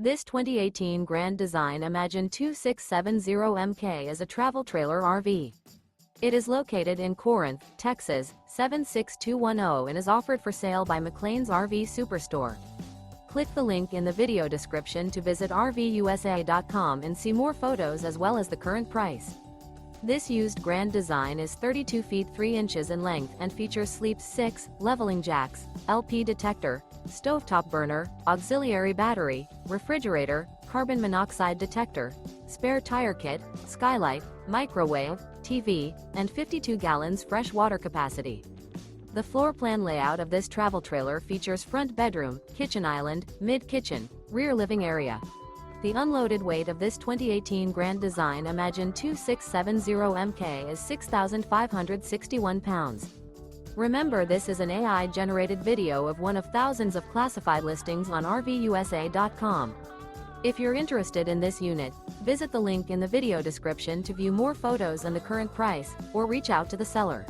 This 2018 Grand Design Imagine 2670MK is a travel trailer RV. It is located in Corinth, Texas, 76210 and is offered for sale by McClain's RV Superstore. Click the link in the video description to visit RVUSA.com and see more photos as well as the current price. This used Grand Design is 32 feet 3 inches in length and features sleep 6, leveling jacks, LP detector, stovetop burner, auxiliary battery, refrigerator, carbon monoxide detector, spare tire kit, skylight, microwave, TV, and 52 gallons fresh water capacity. The floor plan layout of this travel trailer features front bedroom, kitchen island, mid-kitchen, rear living area. The unloaded weight of this 2018 Grand Design Imagine 2670MK is 6,561 pounds. Remember, this is an AI-generated video of one of thousands of classified listings on RVUSA.com. If you're interested in this unit, visit the link in the video description to view more photos and the current price, or reach out to the seller.